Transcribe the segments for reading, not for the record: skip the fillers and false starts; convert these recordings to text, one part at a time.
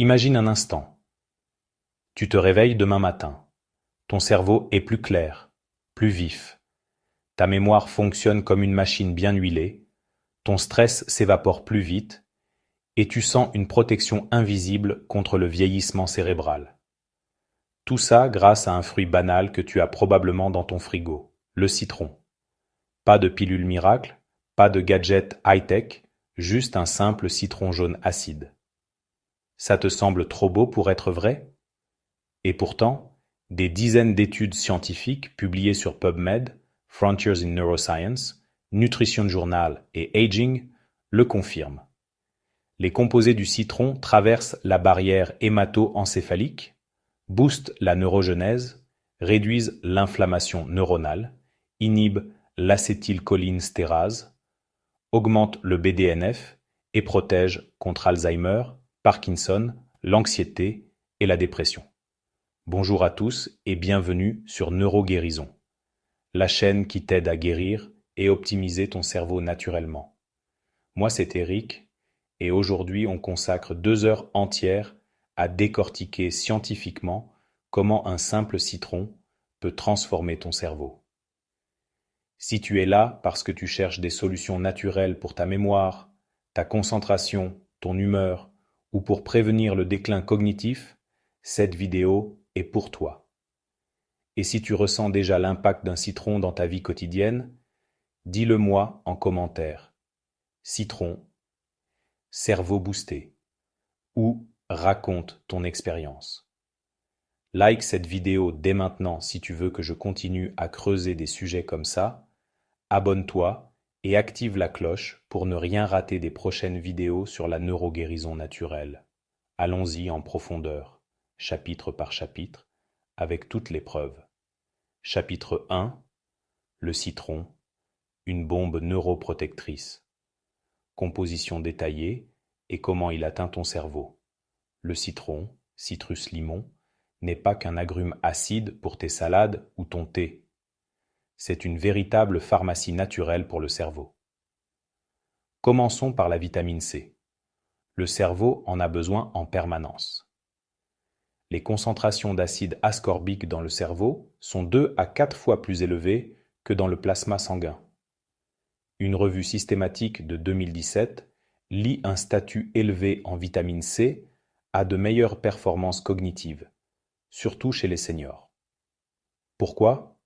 Imagine un instant. Tu te réveilles demain matin. Ton cerveau est plus clair, plus vif. Ta mémoire fonctionne comme une machine bien huilée. Ton stress s'évapore plus vite et tu sens une protection invisible contre le vieillissement cérébral. Tout ça grâce à un fruit banal que tu as probablement dans ton frigo, le citron. Pas de pilule miracle, pas de gadget high-tech, juste un simple citron jaune acide. Ça te semble trop beau pour être vrai? Et pourtant, des dizaines d'études scientifiques publiées sur PubMed, Frontiers in Neuroscience, Nutrition Journal et Aging le confirment. Les composés du citron traversent la barrière hémato-encéphalique, boostent la neurogenèse, réduisent l'inflammation neuronale, inhibent l'acétylcholinestérase, augmentent le BDNF et protègent contre Alzheimer, Parkinson, l'anxiété et la dépression. Bonjour à tous et bienvenue sur Neuroguérison, la chaîne qui t'aide à guérir et optimiser ton cerveau naturellement. Moi c'est Eric et aujourd'hui on consacre 2 heures entières à décortiquer scientifiquement comment un simple citron peut transformer ton cerveau. Si tu es là parce que tu cherches des solutions naturelles pour ta mémoire, ta concentration, ton humeur ou pour prévenir le déclin cognitif, cette vidéo est pour toi. Et si tu ressens déjà l'impact d'un citron dans ta vie quotidienne, dis-le moi en commentaire. Citron, cerveau boosté, ou raconte ton expérience. Like cette vidéo dès maintenant si tu veux que je continue à creuser des sujets comme ça. Abonne-toi et active la cloche pour ne rien rater des prochaines vidéos sur la neuroguérison naturelle. Allons-y en profondeur, chapitre par chapitre, avec toutes les preuves. Chapitre 1. Le citron, une bombe neuroprotectrice. Composition détaillée et comment il atteint ton cerveau. Le citron, Citrus limon, n'est pas qu'un agrume acide pour tes salades ou ton thé. C'est une véritable pharmacie naturelle pour le cerveau. Commençons par la vitamine C. Le cerveau en a besoin en permanence. Les concentrations d'acide ascorbique dans le cerveau sont 2 à 4 fois plus élevées que dans le plasma sanguin. Une revue systématique de 2017 lit un statut élevé en vitamine C a de meilleures performances cognitives, surtout chez les seniors. Pourquoi?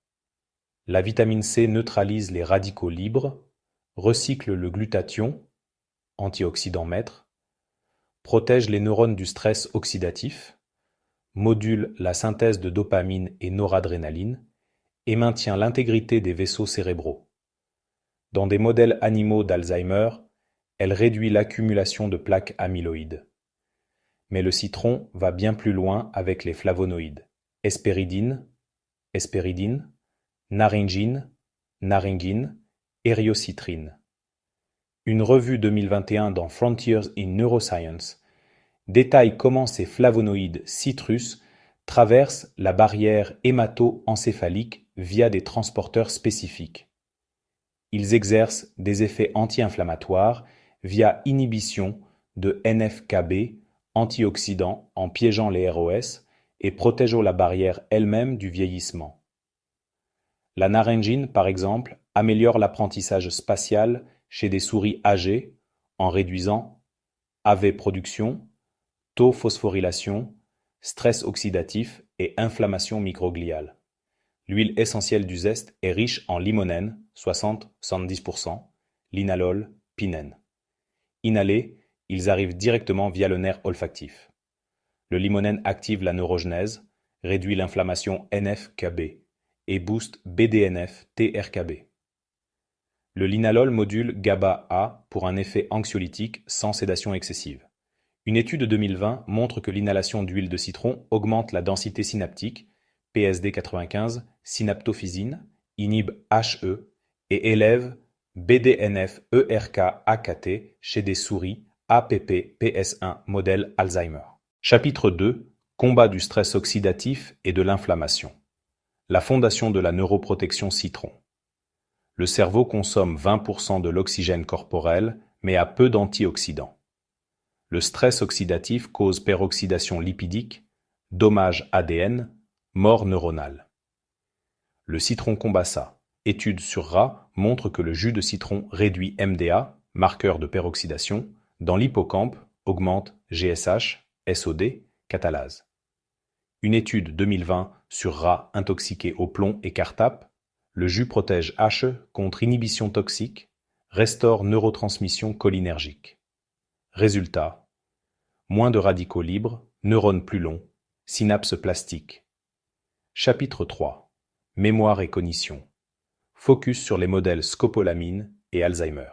La vitamine C neutralise les radicaux libres, recycle le glutathion, antioxydant maître, protège les neurones du stress oxydatif, module la synthèse de dopamine et noradrénaline et maintient l'intégrité des vaisseaux cérébraux. Dans des modèles animaux d'Alzheimer, elle réduit l'accumulation de plaques amyloïdes. Mais le citron va bien plus loin avec les flavonoïdes, hespéridine, naringine, hériocitrine. Une revue 2021 dans Frontiers in Neuroscience détaille comment ces flavonoïdes citrus traversent la barrière hémato-encéphalique via des transporteurs spécifiques. Ils exercent des effets anti-inflammatoires via inhibition de NF-κB, antioxydants en piégeant les ROS et protégeant la barrière elle-même du vieillissement. La naringine, par exemple, améliore l'apprentissage spatial chez des souris âgées en réduisant AV production, taux phosphorylation, stress oxydatif et inflammation microgliale. L'huile essentielle du zeste est riche en limonène, 60-70%, linalol, pinène. Inhalés, ils arrivent directement via le nerf olfactif. Le limonène active la neurogenèse, réduit l'inflammation NF-κB et booste BDNF-TRKB. Le linalol module GABA-A pour un effet anxiolytique sans sédation excessive. Une étude de 2020 montre que l'inhalation d'huile de citron augmente la densité synaptique, PSD95, synaptophysine, inhibe HE et élève BDNF-ERK-AKT chez des souris APP-PS1 modèle Alzheimer. Chapitre 2. Combat du stress oxydatif et de l'inflammation. La fondation de la neuroprotection citron. Le cerveau consomme 20% de l'oxygène corporel, mais a peu d'antioxydants. Le Le stress oxydatif cause peroxydation lipidique, dommage ADN, mort neuronale. Le citron combat ça. Étude sur rats montre que le jus de citron réduit MDA, marqueur de peroxydation, dans l'hippocampe, augmente GSH, SOD, catalase. Une étude 2020 sur rats intoxiqués au plomb et cartap, le jus protège He contre inhibition toxique, restaure neurotransmission cholinergique. Résultat: moins de radicaux libres, neurones plus longs, synapses plastiques. Chapitre 3. Mémoire et cognition. Focus sur les modèles scopolamine et Alzheimer.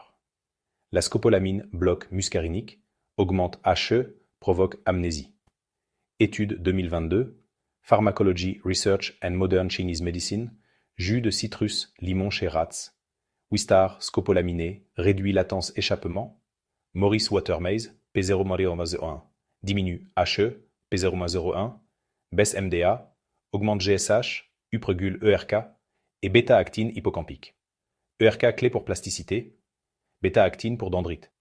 La scopolamine bloque muscarinique, augmente He, provoque amnésie. Étude 2022, Pharmacology Research and Modern Chinese Medicine, jus de citrus limon chez rats, Wistar scopolaminé, réduit latence échappement, Maurice Watermaze, P0,01, diminue He, P0,01, baisse MDA, augmente GSH, upregule ERK et bêta-actine hippocampique. ERK clé pour plasticité, bêta-actine pour dendrite.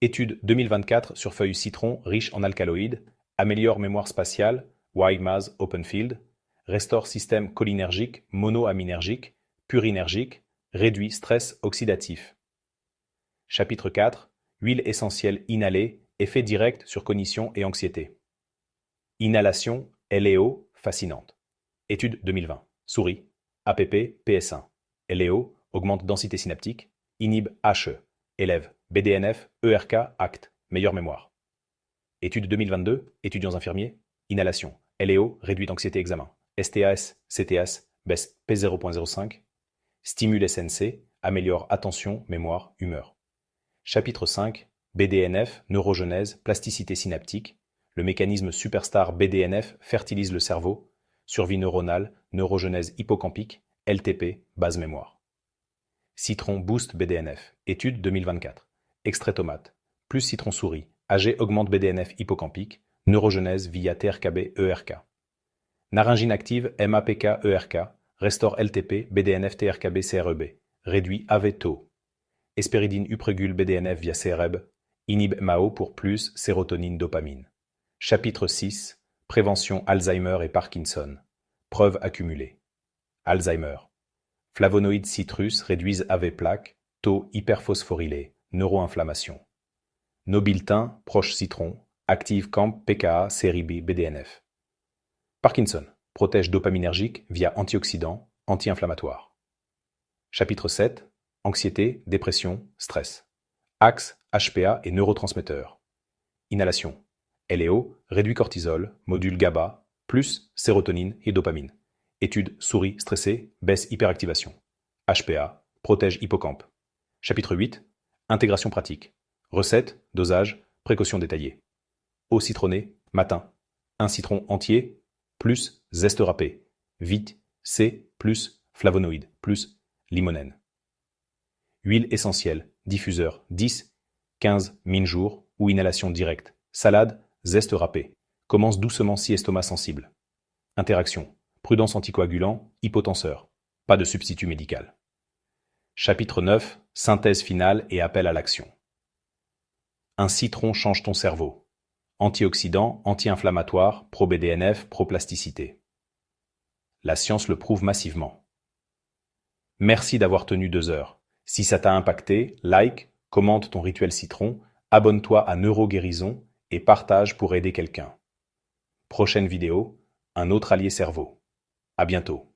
Étude 2024 sur feuilles citron riches en alcaloïdes, améliore mémoire spatiale, Wide-Maze Openfield, restaure système cholinergique, monoaminergique, purinergique, réduit stress oxydatif. Chapitre 4. Huile essentielle inhalée, effet direct sur cognition et anxiété. Inhalation, LEO, fascinante. Étude 2020. Souris, APP, PS1. LEO, augmente densité synaptique, inhibe He, élève, BDNF, ERK, ACT, meilleure mémoire. Étude 2022, étudiants infirmiers, inhalation, LEO, réduit anxiété examen, STAS, CTS, baisse P0,05, stimule SNC, améliore attention, mémoire, humeur. Chapitre 5, BDNF, neurogenèse, plasticité synaptique, le mécanisme superstar BDNF fertilise le cerveau, survie neuronale, neurogenèse hippocampique, LTP, base mémoire. Citron boost BDNF, étude 2024, extrait tomate, plus citron souris, AG augmente BDNF hippocampique, neurogenèse via TRKB-ERK. Naringine active MAPK-ERK, restaure LTP, BDNF TRKB-CREB, réduit AV-tau. Hespéridine upregule BDNF via CREB, inhibe MAO pour plus sérotonine dopamine. Chapitre 6, prévention Alzheimer et Parkinson. Preuves accumulées. Alzheimer. Flavonoïdes citrus réduisent AV-plaque, taux hyperphosphorylé, neuroinflammation. Nobiltin, proche citron, active CAMP PKA série B BDNF. Parkinson, protège dopaminergique via antioxydants, anti-inflammatoires. Chapitre 7, anxiété, dépression, stress. Axe, HPA et neurotransmetteurs. Inhalation. LEO, réduit cortisol, module GABA, plus sérotonine et dopamine. Étude souris stressée, baisse hyperactivation. HPA, protège hippocampe. Chapitre 8, intégration pratique. Recette, dosage, précaution détaillée. Eau citronnée, matin. 1 citron entier, plus zeste râpé. Vite, C, plus flavonoïde, plus limonène. Huile essentielle, diffuseur, 10, 15 min-jour ou inhalation directe. Salade, zeste râpé. Commence doucement si estomac sensible. Interaction. Prudence anticoagulant, hypotenseur. Pas de substitut médical. Chapitre 9, synthèse finale et appel à l'action. Un citron change ton cerveau. Antioxydant, anti-inflammatoire, pro-BDNF, pro-plasticité. La science le prouve massivement. Merci d'avoir tenu 2 heures. Si ça t'a impacté, like, commente ton rituel citron, abonne-toi à Neuroguérison et partage pour aider quelqu'un. Prochaine vidéo, un autre allié cerveau. À bientôt.